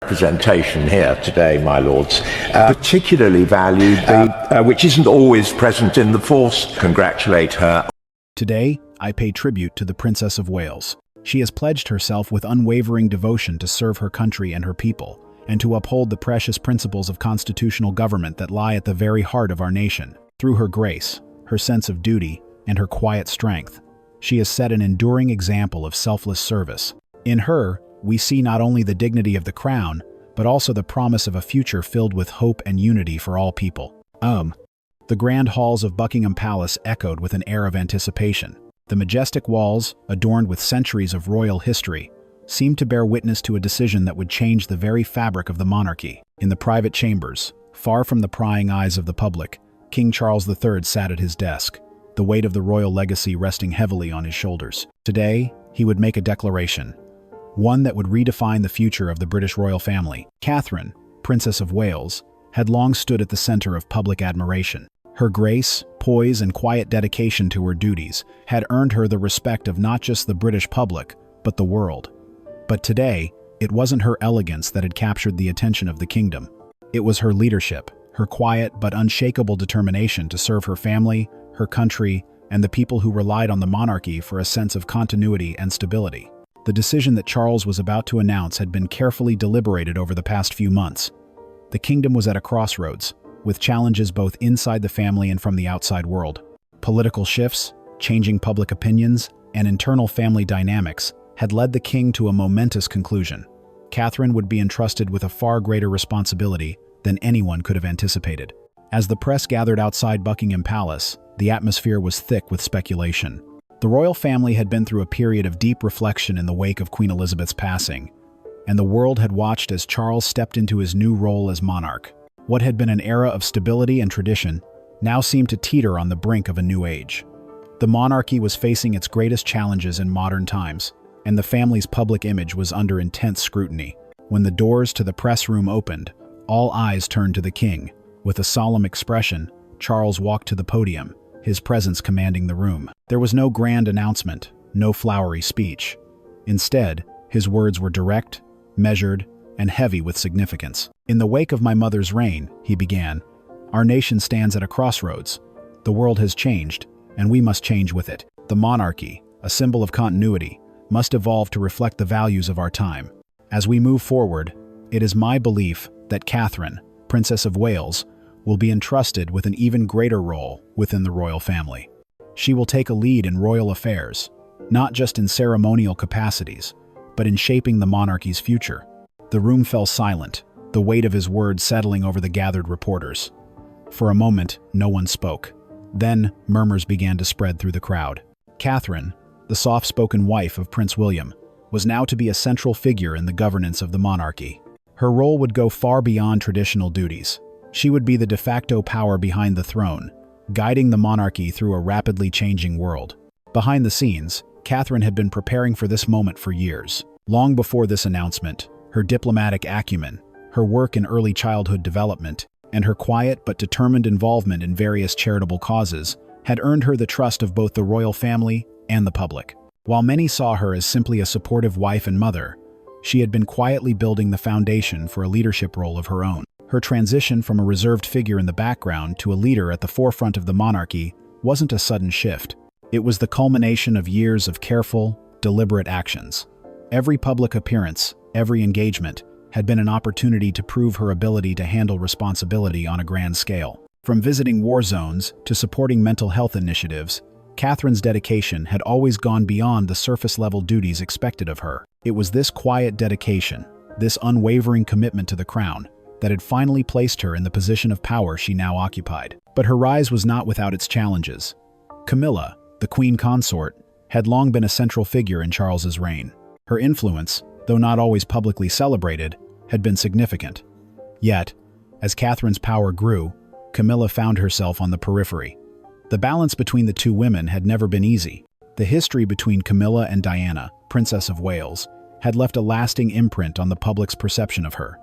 Representation here today, my lords, particularly valued which isn't always present in the force. Congratulate her. Today, I pay tribute to the Princess of Wales. She has pledged herself with unwavering devotion to serve her country and her people, and to uphold the precious principles of constitutional government that lie at the very heart of our nation. Through her grace, her sense of duty, and her quiet strength, she has set an enduring example of selfless service. In her, we see not only the dignity of the crown, but also the promise of a future filled with hope and unity for all people. The grand halls of Buckingham Palace echoed with an air of anticipation. The majestic walls, adorned with centuries of royal history, seemed to bear witness to a decision that would change the very fabric of the monarchy. In the private chambers, far from the prying eyes of the public, King Charles III sat at his desk, the weight of the royal legacy resting heavily on his shoulders. Today, he would make a declaration, one that would redefine the future of the British royal family. Catherine, Princess of Wales, had long stood at the center of public admiration. Her grace, poise, and quiet dedication to her duties had earned her the respect of not just the British public, but the world. But today, it wasn't her elegance that had captured the attention of the kingdom. It was her leadership, her quiet but unshakable determination to serve her family, her country, and the people who relied on the monarchy for a sense of continuity and stability. The decision that Charles was about to announce had been carefully deliberated over the past few months. The kingdom was at a crossroads, with challenges both inside the family and from the outside world. Political shifts, changing public opinions, and internal family dynamics had led the king to a momentous conclusion. Catherine would be entrusted with a far greater responsibility than anyone could have anticipated. As the press gathered outside Buckingham Palace, the atmosphere was thick with speculation. The royal family had been through a period of deep reflection in the wake of Queen Elizabeth's passing, and the world had watched as Charles stepped into his new role as monarch. What had been an era of stability and tradition now seemed to teeter on the brink of a new age. The monarchy was facing its greatest challenges in modern times, and the family's public image was under intense scrutiny. When the doors to the press room opened, all eyes turned to the king. With a solemn expression, Charles walked to the podium, his presence commanding the room. There was no grand announcement, no flowery speech. Instead, his words were direct, measured, and heavy with significance. "In the wake of my mother's reign," he began, "our nation stands at a crossroads. The world has changed, and we must change with it. The monarchy, a symbol of continuity, must evolve to reflect the values of our time. As we move forward, it is my belief that Catherine, Princess of Wales, will be entrusted with an even greater role within the royal family. She will take a lead in royal affairs, not just in ceremonial capacities, but in shaping the monarchy's future." The room fell silent, the weight of his words settling over the gathered reporters. For a moment, no one spoke. Then, murmurs began to spread through the crowd. Catherine, the soft-spoken wife of Prince William, was now to be a central figure in the governance of the monarchy. Her role would go far beyond traditional duties. She would be the de facto power behind the throne, guiding the monarchy through a rapidly changing world. Behind the scenes, Catherine had been preparing for this moment for years. Long before this announcement, her diplomatic acumen, her work in early childhood development, and her quiet but determined involvement in various charitable causes had earned her the trust of both the royal family and the public. While many saw her as simply a supportive wife and mother, she had been quietly building the foundation for a leadership role of her own. Her transition from a reserved figure in the background to a leader at the forefront of the monarchy wasn't a sudden shift. It was the culmination of years of careful, deliberate actions. Every public appearance, every engagement, had been an opportunity to prove her ability to handle responsibility on a grand scale. From visiting war zones to supporting mental health initiatives, Catherine's dedication had always gone beyond the surface-level duties expected of her. It was this quiet dedication, this unwavering commitment to the crown, that had finally placed her in the position of power she now occupied. But her rise was not without its challenges. Camilla, the queen consort, had long been a central figure in Charles's reign. Her influence, though not always publicly celebrated, had been significant. Yet, as Catherine's power grew, Camilla found herself on the periphery. The balance between the two women had never been easy. The history between Camilla and Diana, Princess of Wales, had left a lasting imprint on the public's perception of her.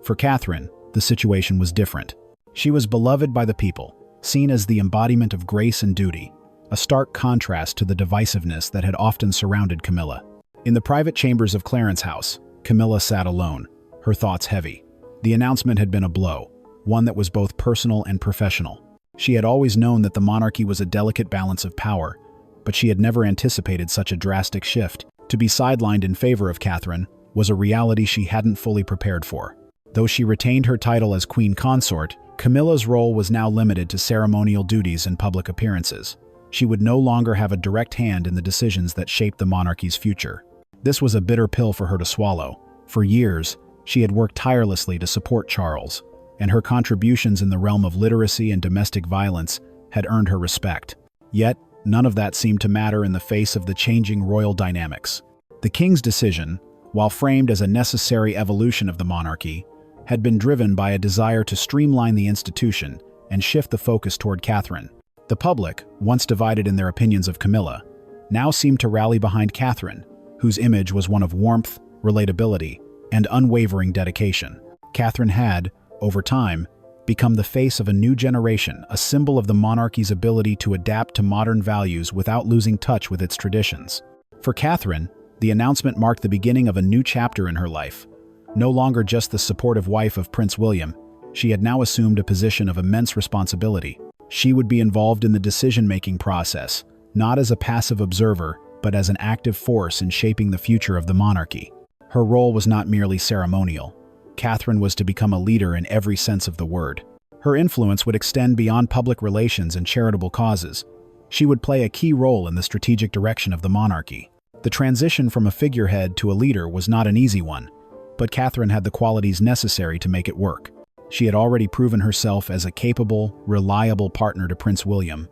For Catherine, the situation was different. She was beloved by the people, seen as the embodiment of grace and duty, a stark contrast to the divisiveness that had often surrounded Camilla. In the private chambers of Clarence House, Camilla sat alone, her thoughts heavy. The announcement had been a blow, one that was both personal and professional. She had always known that the monarchy was a delicate balance of power, but she had never anticipated such a drastic shift. To be sidelined in favor of Catherine was a reality she hadn't fully prepared for. Though she retained her title as Queen Consort, Camilla's role was now limited to ceremonial duties and public appearances. She would no longer have a direct hand in the decisions that shaped the monarchy's future. This was a bitter pill for her to swallow. For years, she had worked tirelessly to support Charles, and her contributions in the realm of literacy and domestic violence had earned her respect. Yet, none of that seemed to matter in the face of the changing royal dynamics. The king's decision, while framed as a necessary evolution of the monarchy, had been driven by a desire to streamline the institution and shift the focus toward Catherine. The public, once divided in their opinions of Camilla, now seemed to rally behind Catherine, whose image was one of warmth, relatability, and unwavering dedication. Catherine had, over time, become the face of a new generation, a symbol of the monarchy's ability to adapt to modern values without losing touch with its traditions. For Catherine, the announcement marked the beginning of a new chapter in her life. No longer just the supportive wife of Prince William, she had now assumed a position of immense responsibility. She would be involved in the decision-making process, not as a passive observer, but as an active force in shaping the future of the monarchy. Her role was not merely ceremonial. Catherine was to become a leader in every sense of the word. Her influence would extend beyond public relations and charitable causes. She would play a key role in the strategic direction of the monarchy. The transition from a figurehead to a leader was not an easy one, but Catherine had the qualities necessary to make it work. She had already proven herself as a capable, reliable partner to Prince William,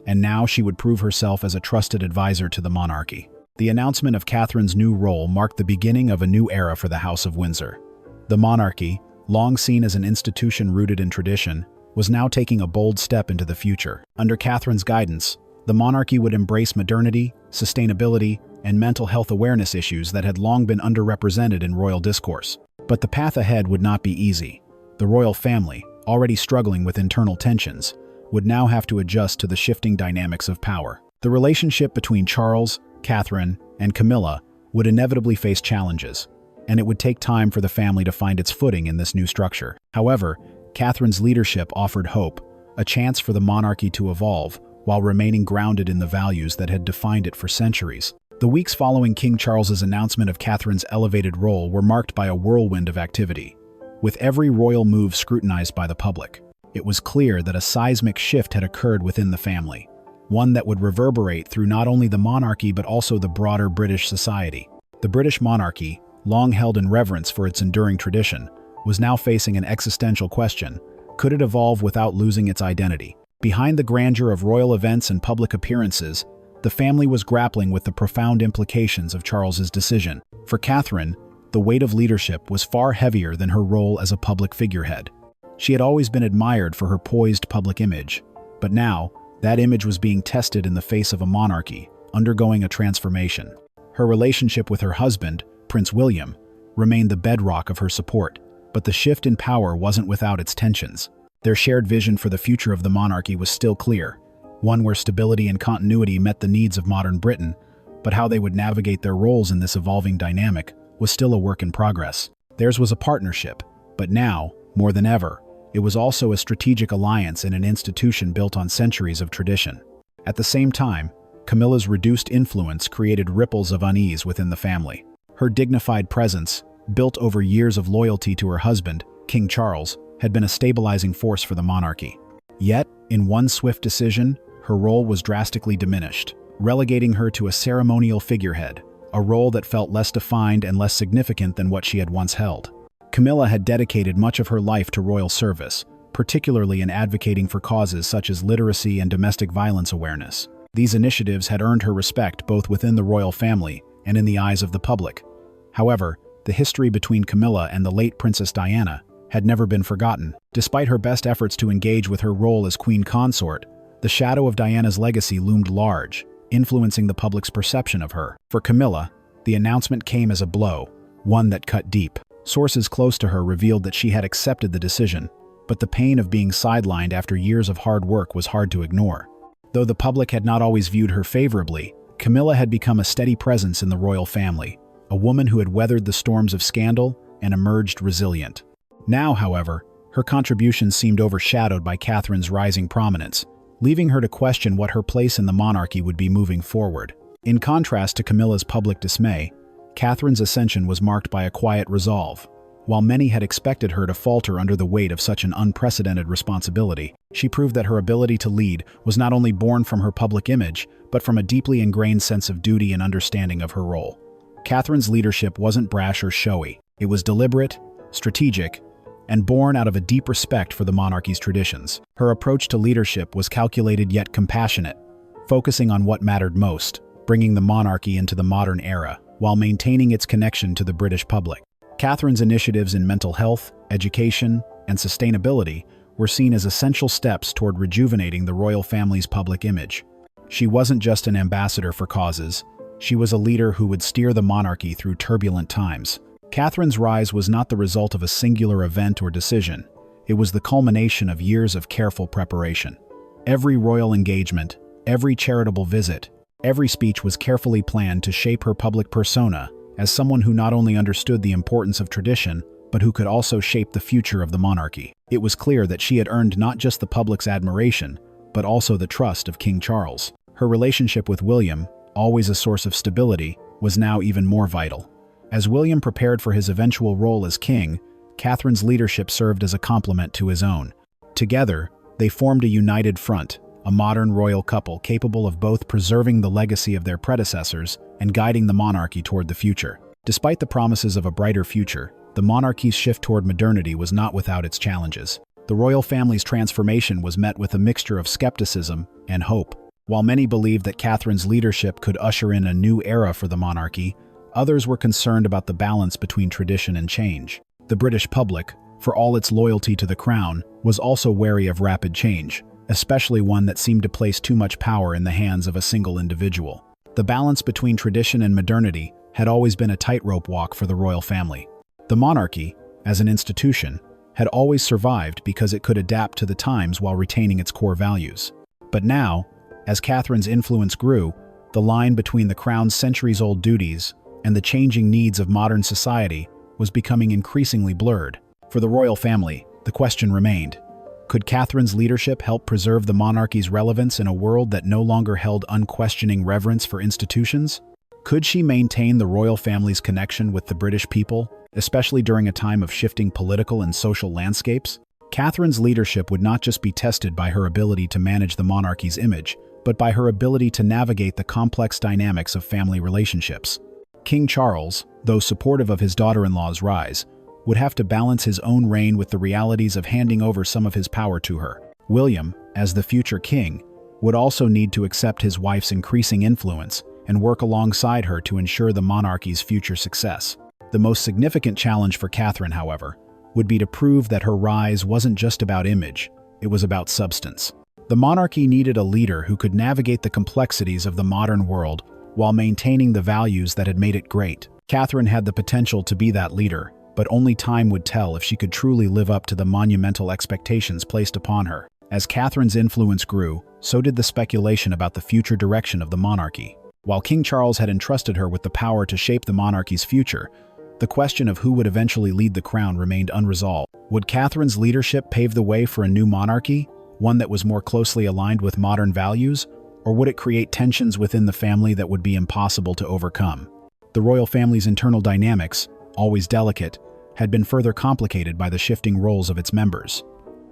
and now she would prove herself as a trusted advisor to the monarchy. The announcement of Catherine's new role marked the beginning of a new era for the House of Windsor. The monarchy, long seen as an institution rooted in tradition, was now taking a bold step into the future. Under Catherine's guidance, the monarchy would embrace modernity, sustainability, and mental health awareness issues that had long been underrepresented in royal discourse. But the path ahead would not be easy. The royal family, already struggling with internal tensions, would now have to adjust to the shifting dynamics of power. The relationship between Charles, Catherine, and Camilla would inevitably face challenges, and it would take time for the family to find its footing in this new structure. However, Catherine's leadership offered hope, a chance for the monarchy to evolve while remaining grounded in the values that had defined it for centuries. The weeks following King Charles's announcement of Catherine's elevated role were marked by a whirlwind of activity. With every royal move scrutinized by the public, it was clear that a seismic shift had occurred within the family, one that would reverberate through not only the monarchy but also the broader British society. The British monarchy, long held in reverence for its enduring tradition, was now facing an existential question: could it evolve without losing its identity? Behind the grandeur of royal events and public appearances, the family was grappling with the profound implications of Charles's decision. For Catherine, the weight of leadership was far heavier than her role as a public figurehead. She had always been admired for her poised public image, but now, that image was being tested in the face of a monarchy, undergoing a transformation. Her relationship with her husband, Prince William, remained the bedrock of her support, but the shift in power wasn't without its tensions. Their shared vision for the future of the monarchy was still clear, one where stability and continuity met the needs of modern Britain, but how they would navigate their roles in this evolving dynamic was still a work in progress. Theirs was a partnership, but now, more than ever, it was also a strategic alliance in an institution built on centuries of tradition. At the same time, Camilla's reduced influence created ripples of unease within the family. Her dignified presence, built over years of loyalty to her husband, King Charles, had been a stabilizing force for the monarchy. Yet, in one swift decision, her role was drastically diminished, relegating her to a ceremonial figurehead, a role that felt less defined and less significant than what she had once held. Camilla had dedicated much of her life to royal service, particularly in advocating for causes such as literacy and domestic violence awareness. These initiatives had earned her respect both within the royal family and in the eyes of the public. However, the history between Camilla and the late Princess Diana had never been forgotten. Despite her best efforts to engage with her role as Queen Consort, the shadow of Diana's legacy loomed large, influencing the public's perception of her. For Camilla, the announcement came as a blow, one that cut deep. Sources close to her revealed that she had accepted the decision, but the pain of being sidelined after years of hard work was hard to ignore. Though the public had not always viewed her favorably, Camilla had become a steady presence in the royal family, a woman who had weathered the storms of scandal and emerged resilient. Now, however, her contributions seemed overshadowed by Catherine's rising prominence, leaving her to question what her place in the monarchy would be moving forward. In contrast to Camilla's public dismay, Catherine's ascension was marked by a quiet resolve. While many had expected her to falter under the weight of such an unprecedented responsibility, she proved that her ability to lead was not only born from her public image, but from a deeply ingrained sense of duty and understanding of her role. Catherine's leadership wasn't brash or showy. It was deliberate, strategic, and born out of a deep respect for the monarchy's traditions. Her approach to leadership was calculated yet compassionate, focusing on what mattered most, bringing the monarchy into the modern era, while maintaining its connection to the British public. Catherine's initiatives in mental health, education, and sustainability were seen as essential steps toward rejuvenating the royal family's public image. She wasn't just an ambassador for causes, she was a leader who would steer the monarchy through turbulent times. Catherine's rise was not the result of a singular event or decision. It was the culmination of years of careful preparation. Every royal engagement, every charitable visit, every speech was carefully planned to shape her public persona as someone who not only understood the importance of tradition, but who could also shape the future of the monarchy. It was clear that she had earned not just the public's admiration, but also the trust of King Charles. Her relationship with William, always a source of stability, was now even more vital. As William prepared for his eventual role as king, Catherine's leadership served as a complement to his own. Together, they formed a united front, a modern royal couple capable of both preserving the legacy of their predecessors and guiding the monarchy toward the future. Despite the promises of a brighter future, the monarchy's shift toward modernity was not without its challenges. The royal family's transformation was met with a mixture of skepticism and hope. While many believed that Catherine's leadership could usher in a new era for the monarchy, others were concerned about the balance between tradition and change. The British public, for all its loyalty to the crown, was also wary of rapid change, especially one that seemed to place too much power in the hands of a single individual. The balance between tradition and modernity had always been a tightrope walk for the royal family. The monarchy, as an institution, had always survived because it could adapt to the times while retaining its core values. But now, as Catherine's influence grew, the line between the crown's centuries-old duties and the changing needs of modern society was becoming increasingly blurred. For the royal family, the question remained: could Catherine's leadership help preserve the monarchy's relevance in a world that no longer held unquestioning reverence for institutions? Could she maintain the royal family's connection with the British people, especially during a time of shifting political and social landscapes? Catherine's leadership would not just be tested by her ability to manage the monarchy's image, but by her ability to navigate the complex dynamics of family relationships. King Charles, though supportive of his daughter-in-law's rise, would have to balance his own reign with the realities of handing over some of his power to her. William, as the future king, would also need to accept his wife's increasing influence and work alongside her to ensure the monarchy's future success. The most significant challenge for Catherine, however, would be to prove that her rise wasn't just about image, it was about substance. The monarchy needed a leader who could navigate the complexities of the modern world while maintaining the values that had made it great. Catherine had the potential to be that leader, but only time would tell if she could truly live up to the monumental expectations placed upon her. As Catherine's influence grew, so did the speculation about the future direction of the monarchy. While King Charles had entrusted her with the power to shape the monarchy's future, the question of who would eventually lead the crown remained unresolved. Would Catherine's leadership pave the way for a new monarchy, one that was more closely aligned with modern values, or would it create tensions within the family that would be impossible to overcome? The royal family's internal dynamics, always delicate, had been further complicated by the shifting roles of its members.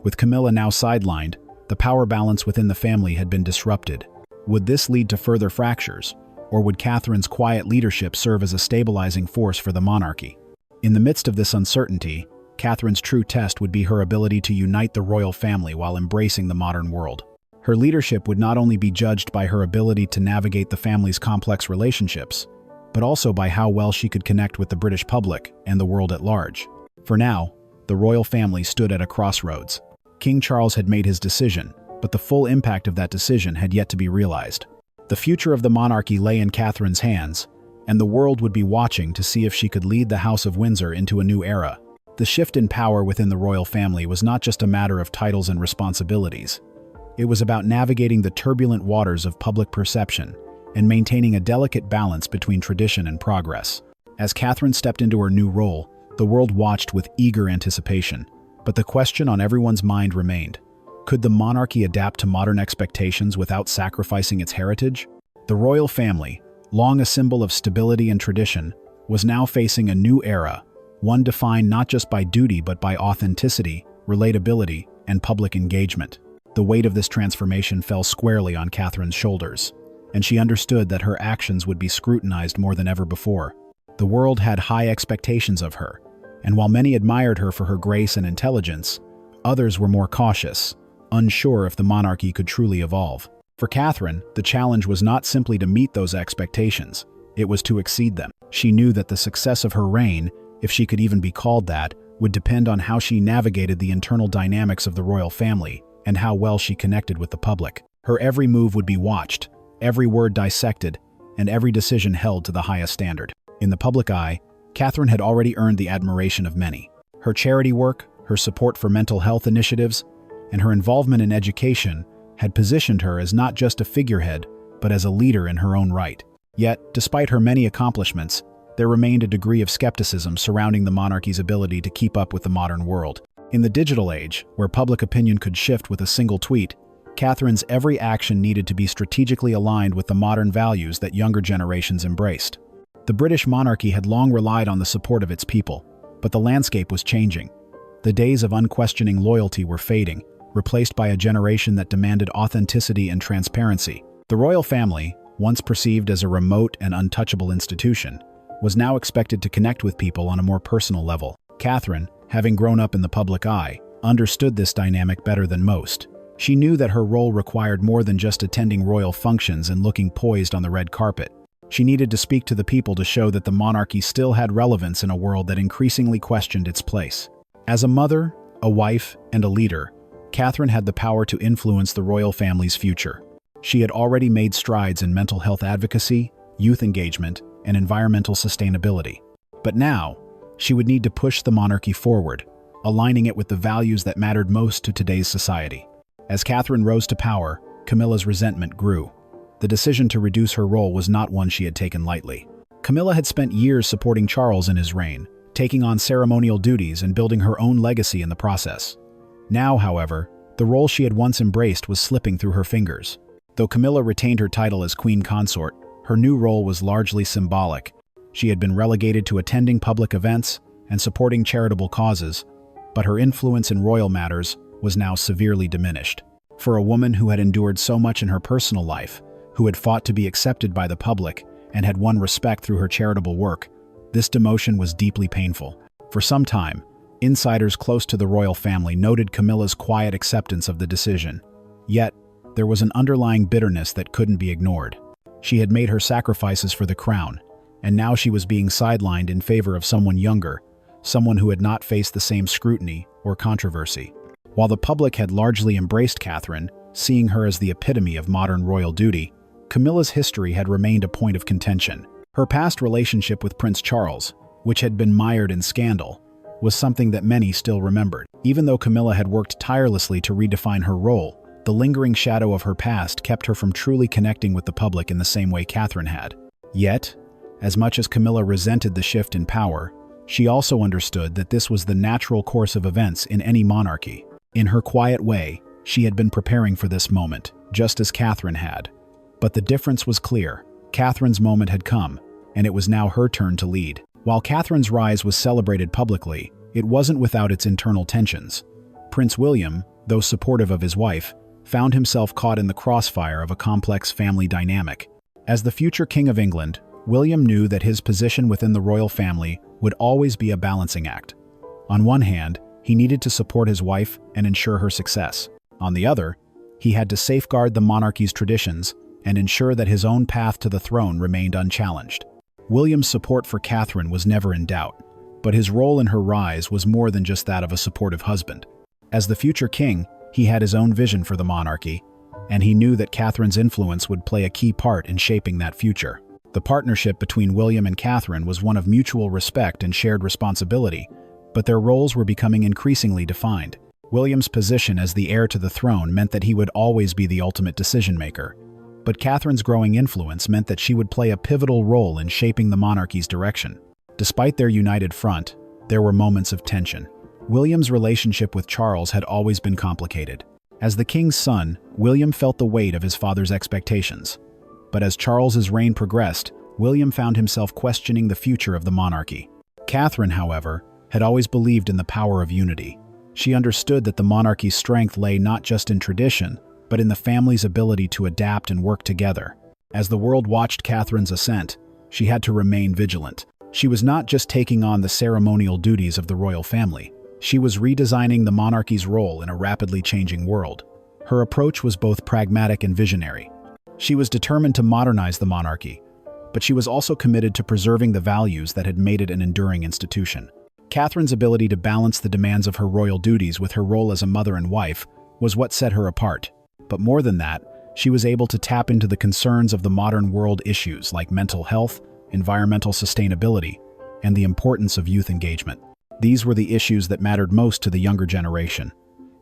With Camilla now sidelined, the power balance within the family had been disrupted. Would this lead to further fractures, or would Catherine's quiet leadership serve as a stabilizing force for the monarchy? In the midst of this uncertainty, Catherine's true test would be her ability to unite the royal family while embracing the modern world. Her leadership would not only be judged by her ability to navigate the family's complex relationships, but also by how well she could connect with the British public and the world at large. For now, the royal family stood at a crossroads. King Charles had made his decision, but the full impact of that decision had yet to be realized. The future of the monarchy lay in Catherine's hands, and the world would be watching to see if she could lead the House of Windsor into a new era. The shift in power within the royal family was not just a matter of titles and responsibilities. It was about navigating the turbulent waters of public perception and maintaining a delicate balance between tradition and progress. As Catherine stepped into her new role, The world watched with eager anticipation, but the question on everyone's mind remained: could the monarchy adapt to modern expectations without sacrificing its heritage? The royal family, long a symbol of stability and tradition, was now facing a new era, one defined not just by duty but by authenticity, relatability, and public engagement. The weight of this transformation fell squarely on Catherine's shoulders, and she understood that her actions would be scrutinized more than ever before. The world had high expectations of her, and while many admired her for her grace and intelligence, others were more cautious, unsure if the monarchy could truly evolve. For Catherine, the challenge was not simply to meet those expectations, it was to exceed them. She knew that the success of her reign, if she could even be called that, would depend on how she navigated the internal dynamics of the royal family and how well she connected with the public. Her every move would be watched, every word dissected, and every decision held to the highest standard. In the public eye, Catherine had already earned the admiration of many. Her charity work, her support for mental health initiatives, and her involvement in education had positioned her as not just a figurehead, but as a leader in her own right. Yet, despite her many accomplishments, there remained a degree of skepticism surrounding the monarchy's ability to keep up with the modern world. In the digital age, where public opinion could shift with a single tweet, Catherine's every action needed to be strategically aligned with the modern values that younger generations embraced. The British monarchy had long relied on the support of its people, but the landscape was changing. The days of unquestioning loyalty were fading, replaced by a generation that demanded authenticity and transparency. The royal family, once perceived as a remote and untouchable institution, was now expected to connect with people on a more personal level. Catherine, having grown up in the public eye, understood this dynamic better than most. She knew that her role required more than just attending royal functions and looking poised on the red carpet. She needed to speak to the people to show that the monarchy still had relevance in a world that increasingly questioned its place. As a mother, a wife, and a leader, Catherine had the power to influence the royal family's future. She had already made strides in mental health advocacy, youth engagement, and environmental sustainability. But now, she would need to push the monarchy forward, aligning it with the values that mattered most to today's society. As Catherine rose to power, Camilla's resentment grew. The decision to reduce her role was not one she had taken lightly. Camilla had spent years supporting Charles in his reign, taking on ceremonial duties and building her own legacy in the process. Now, however, the role she had once embraced was slipping through her fingers. Though Camilla retained her title as queen consort, her new role was largely symbolic. She had been relegated to attending public events and supporting charitable causes, but her influence in royal matters was now severely diminished. For a woman who had endured so much in her personal life, who had fought to be accepted by the public, and had won respect through her charitable work, this demotion was deeply painful. For some time, insiders close to the royal family noted Camilla's quiet acceptance of the decision. Yet, there was an underlying bitterness that couldn't be ignored. She had made her sacrifices for the crown, and now she was being sidelined in favor of someone younger, someone who had not faced the same scrutiny or controversy. While the public had largely embraced Catherine, seeing her as the epitome of modern royal duty, Camilla's history had remained a point of contention. Her past relationship with Prince Charles, which had been mired in scandal, was something that many still remembered. Even though Camilla had worked tirelessly to redefine her role, the lingering shadow of her past kept her from truly connecting with the public in the same way Catherine had. Yet, as much as Camilla resented the shift in power, she also understood that this was the natural course of events in any monarchy. In her quiet way, she had been preparing for this moment, just as Catherine had. But the difference was clear. Catherine's moment had come, and it was now her turn to lead. While Catherine's rise was celebrated publicly, it wasn't without its internal tensions. Prince William, though supportive of his wife, found himself caught in the crossfire of a complex family dynamic. As the future King of England, William knew that his position within the royal family would always be a balancing act. On one hand, he needed to support his wife and ensure her success. On the other, he had to safeguard the monarchy's traditions and ensure that his own path to the throne remained unchallenged. William's support for Catherine was never in doubt, but his role in her rise was more than just that of a supportive husband. As the future king, he had his own vision for the monarchy, and he knew that Catherine's influence would play a key part in shaping that future. The partnership between William and Catherine was one of mutual respect and shared responsibility, but their roles were becoming increasingly defined. William's position as the heir to the throne meant that he would always be the ultimate decision-maker, but Catherine's growing influence meant that she would play a pivotal role in shaping the monarchy's direction. Despite their united front, there were moments of tension. William's relationship with Charles had always been complicated. As the king's son, William felt the weight of his father's expectations. But as Charles's reign progressed, William found himself questioning the future of the monarchy. Catherine, however, had always believed in the power of unity. She understood that the monarchy's strength lay not just in tradition, but in the family's ability to adapt and work together. As the world watched Catherine's ascent, she had to remain vigilant. She was not just taking on the ceremonial duties of the royal family. She was redesigning the monarchy's role in a rapidly changing world. Her approach was both pragmatic and visionary. She was determined to modernize the monarchy, but she was also committed to preserving the values that had made it an enduring institution. Catherine's ability to balance the demands of her royal duties with her role as a mother and wife was what set her apart. But more than that, she was able to tap into the concerns of the modern world issues like mental health, environmental sustainability, and the importance of youth engagement. These were the issues that mattered most to the younger generation,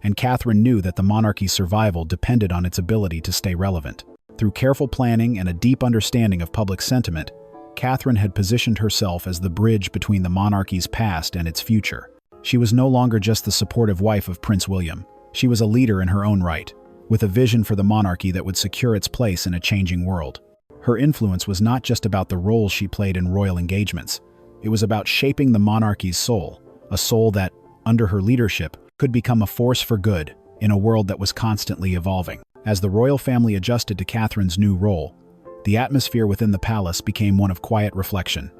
and Catherine knew that the monarchy's survival depended on its ability to stay relevant. Through careful planning and a deep understanding of public sentiment, Catherine had positioned herself as the bridge between the monarchy's past and its future. She was no longer just the supportive wife of Prince William. She was a leader in her own right, with a vision for the monarchy that would secure its place in a changing world. Her influence was not just about the role she played in royal engagements. It was about shaping the monarchy's soul, a soul that, under her leadership, could become a force for good in a world that was constantly evolving. As the royal family adjusted to Catherine's new role, the atmosphere within the palace became one of quiet reflection.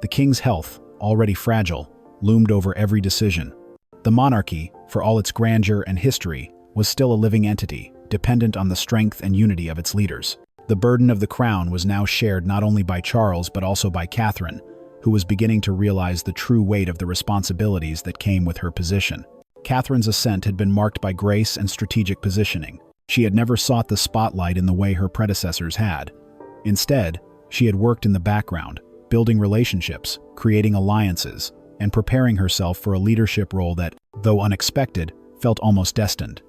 The king's health, already fragile, loomed over every decision. The monarchy, for all its grandeur and history, was still a living entity, dependent on the strength and unity of its leaders. The burden of the crown was now shared not only by Charles but also by Catherine, who was beginning to realize the true weight of the responsibilities that came with her position. Catherine's ascent had been marked by grace and strategic positioning. She had never sought the spotlight in the way her predecessors had. Instead, she had worked in the background, building relationships, creating alliances, and preparing herself for a leadership role that, though unexpected, felt almost destined.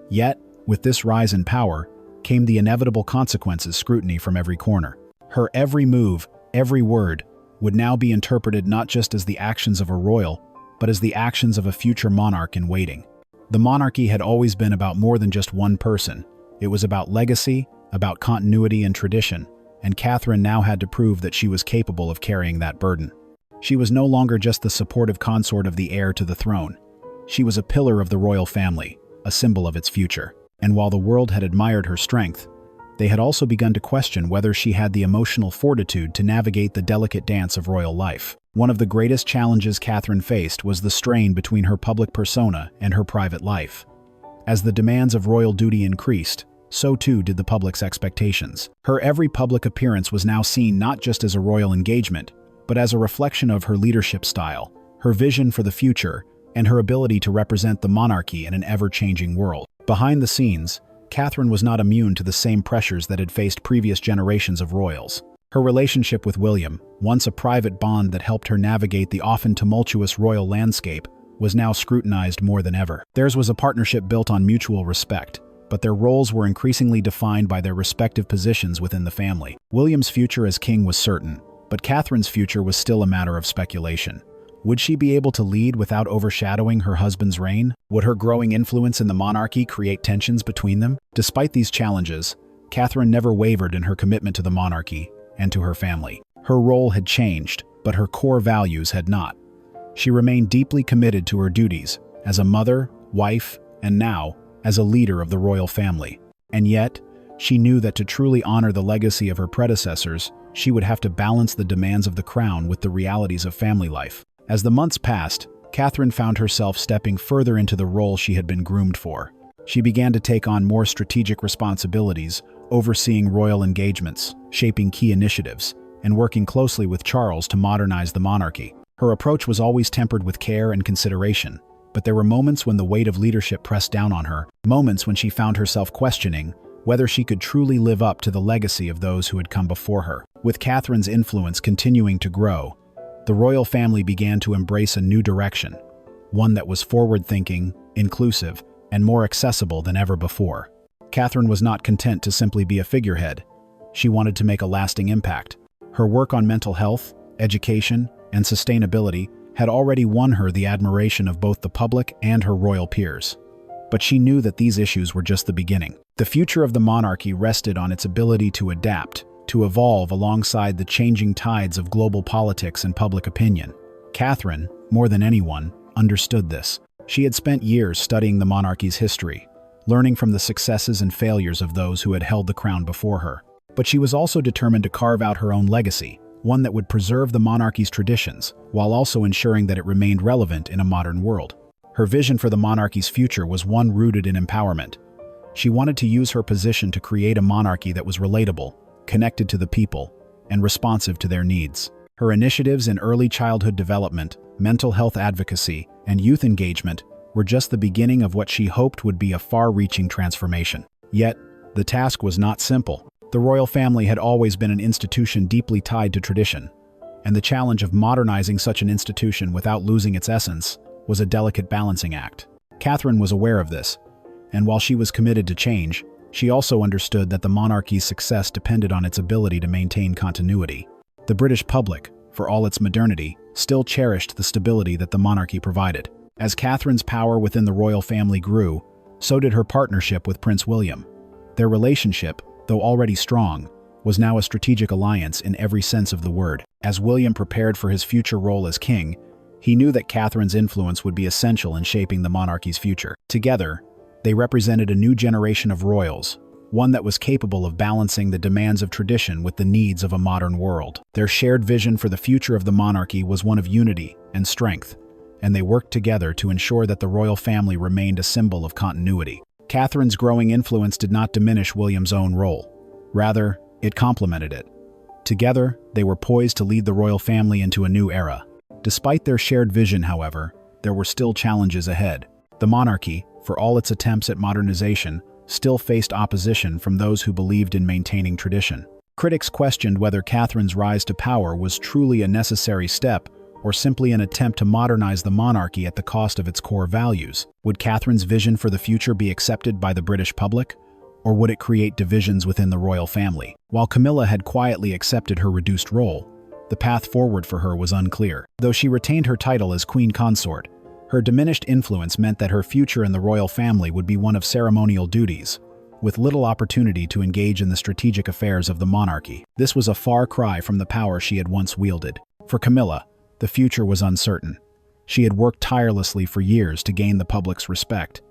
Yet, with this rise in power, came the inevitable consequences scrutiny from every corner. Her every move, every word, would now be interpreted not just as the actions of a royal, but as the actions of a future monarch in waiting. The monarchy had always been about more than just one person. It was about legacy, about continuity and tradition, and Catherine now had to prove that she was capable of carrying that burden. She was no longer just the supportive consort of the heir to the throne. She was a pillar of the royal family, a symbol of its future. And while the world had admired her strength, they had also begun to question whether she had the emotional fortitude to navigate the delicate dance of royal life. One of the greatest challenges Catherine faced was the strain between her public persona and her private life. As the demands of royal duty increased, so too did the public's expectations. Her every public appearance was now seen not just as a royal engagement, but as a reflection of her leadership style, her vision for the future, and her ability to represent the monarchy in an ever-changing world. Behind the scenes, Catherine was not immune to the same pressures that had faced previous generations of royals. Her relationship with William, once a private bond that helped her navigate the often tumultuous royal landscape, was now scrutinized more than ever. Theirs was a partnership built on mutual respect, but their roles were increasingly defined by their respective positions within the family. William's future as king was certain, but Catherine's future was still a matter of speculation. Would she be able to lead without overshadowing her husband's reign? Would her growing influence in the monarchy create tensions between them? Despite these challenges, Catherine never wavered in her commitment to the monarchy and to her family. Her role had changed, but her core values had not. She remained deeply committed to her duties as a mother, wife, and now as a leader of the royal family. And yet, she knew that to truly honor the legacy of her predecessors, she would have to balance the demands of the crown with the realities of family life. As the months passed, Catherine found herself stepping further into the role she had been groomed for. She began to take on more strategic responsibilities, overseeing royal engagements, shaping key initiatives, and working closely with Charles to modernize the monarchy. Her approach was always tempered with care and consideration, but there were moments when the weight of leadership pressed down on her, moments when she found herself questioning whether she could truly live up to the legacy of those who had come before her. With Catherine's influence continuing to grow, the royal family began to embrace a new direction, one that was forward-thinking, inclusive, and more accessible than ever before. Catherine was not content to simply be a figurehead. She wanted to make a lasting impact. Her work on mental health, education, and sustainability had already won her the admiration of both the public and her royal peers. But she knew that these issues were just the beginning. The future of the monarchy rested on its ability to adapt, to evolve alongside the changing tides of global politics and public opinion. Catherine, more than anyone, understood this. She had spent years studying the monarchy's history, learning from the successes and failures of those who had held the crown before her. But she was also determined to carve out her own legacy, one that would preserve the monarchy's traditions, while also ensuring that it remained relevant in a modern world. Her vision for the monarchy's future was one rooted in empowerment. She wanted to use her position to create a monarchy that was relatable, connected to the people, and responsive to their needs. Her initiatives in early childhood development, mental health advocacy, and youth engagement were just the beginning of what she hoped would be a far-reaching transformation. Yet, the task was not simple. The royal family had always been an institution deeply tied to tradition, and the challenge of modernizing such an institution without losing its essence was a delicate balancing act. Catherine was aware of this, and while she was committed to change, she also understood that the monarchy's success depended on its ability to maintain continuity. The British public, for all its modernity, still cherished the stability that the monarchy provided. As Catherine's power within the royal family grew, so did her partnership with Prince William. Their relationship, though already strong, was now a strategic alliance in every sense of the word. As William prepared for his future role as king, he knew that Catherine's influence would be essential in shaping the monarchy's future. Together, they represented a new generation of royals, one that was capable of balancing the demands of tradition with the needs of a modern world. Their shared vision for the future of the monarchy was one of unity and strength, and they worked together to ensure that the royal family remained a symbol of continuity. Catherine's growing influence did not diminish William's own role. Rather, it complemented it. Together, they were poised to lead the royal family into a new era. Despite their shared vision, however, there were still challenges ahead. The monarchy, for all its attempts at modernization, still faced opposition from those who believed in maintaining tradition. Critics questioned whether Catherine's rise to power was truly a necessary step or simply an attempt to modernize the monarchy at the cost of its core values. Would Catherine's vision for the future be accepted by the British public, or would it create divisions within the royal family? While Camilla had quietly accepted her reduced role, the path forward for her was unclear. Though she retained her title as queen consort, her diminished influence meant that her future in the royal family would be one of ceremonial duties, with little opportunity to engage in the strategic affairs of the monarchy. This was a far cry from the power she had once wielded. For Camilla, the future was uncertain. She had worked tirelessly for years to gain the public's respect,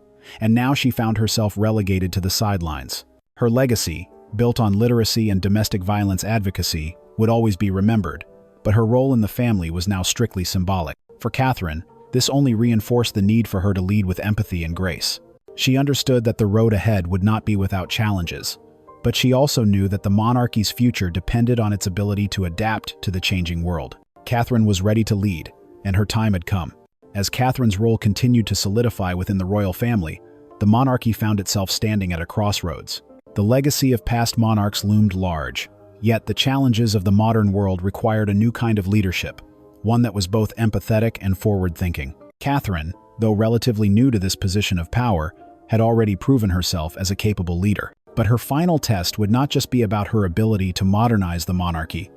and now she found herself relegated to the sidelines. Her legacy, built on literacy and domestic violence advocacy, would always be remembered, but her role in the family was now strictly symbolic. For Catherine, this only reinforced the need for her to lead with empathy and grace. She understood that the road ahead would not be without challenges, but she also knew that the monarchy's future depended on its ability to adapt to the changing world. Catherine was ready to lead, and her time had come. As Catherine's role continued to solidify within the royal family, the monarchy found itself standing at a crossroads. The legacy of past monarchs loomed large, yet the challenges of the modern world required a new kind of leadership, one that was both empathetic and forward-thinking. Catherine, though relatively new to this position of power, had already proven herself as a capable leader. But her final test would not just be about her ability to modernize the monarchy.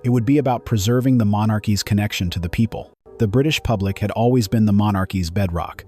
It would be about preserving the monarchy's connection to the people. The British public had always been the monarchy's bedrock,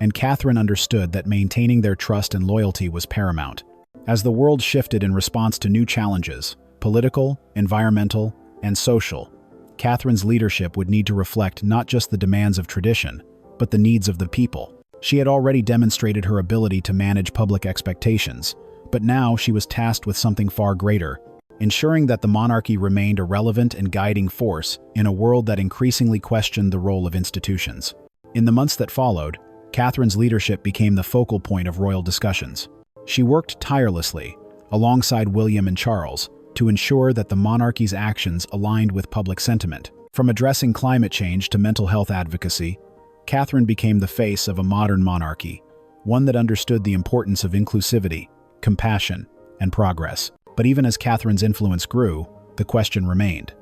and Catherine understood that maintaining their trust and loyalty was paramount. As the world shifted in response to new challenges, political, environmental, and social, Catherine's leadership would need to reflect not just the demands of tradition, but the needs of the people. She had already demonstrated her ability to manage public expectations, but now she was tasked with something far greater, ensuring that the monarchy remained a relevant and guiding force in a world that increasingly questioned the role of institutions. In the months that followed, Catherine's leadership became the focal point of royal discussions. She worked tirelessly, alongside William and Charles, to ensure that the monarchy's actions aligned with public sentiment. From addressing climate change to mental health advocacy, Catherine became the face of a modern monarchy, one that understood the importance of inclusivity, compassion, and progress. But even as Catherine's influence grew, the question remained: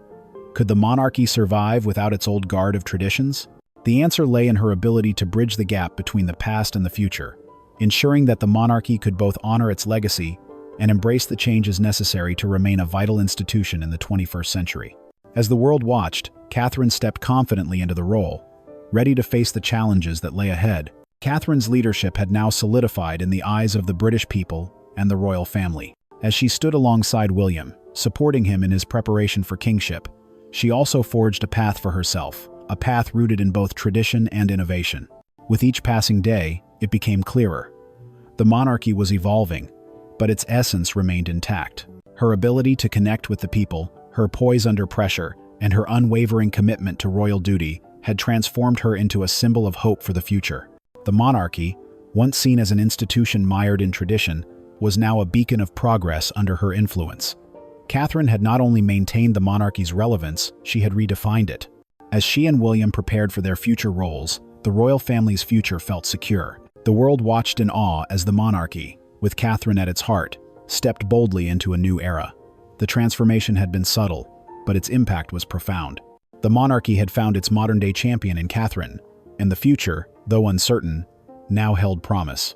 could the monarchy survive without its old guard of traditions? The answer lay in her ability to bridge the gap between the past and the future, ensuring that the monarchy could both honor its legacy and embrace the changes necessary to remain a vital institution in the 21st century. As the world watched, Catherine stepped confidently into the role, ready to face the challenges that lay ahead. Catherine's leadership had now solidified in the eyes of the British people and the royal family. As she stood alongside William, supporting him in his preparation for kingship, she also forged a path for herself, a path rooted in both tradition and innovation. With each passing day, it became clearer. The monarchy was evolving, but its essence remained intact. Her ability to connect with the people, her poise under pressure, and her unwavering commitment to royal duty had transformed her into a symbol of hope for the future. The monarchy, once seen as an institution mired in tradition, was now a beacon of progress under her influence. Catherine had not only maintained the monarchy's relevance, she had redefined it. As she and William prepared for their future roles, the royal family's future felt secure. The world watched in awe as the monarchy, with Catherine at its heart, stepped boldly into a new era. The transformation had been subtle, but its impact was profound. The monarchy had found its modern-day champion in Catherine, and the future, though uncertain, now held promise.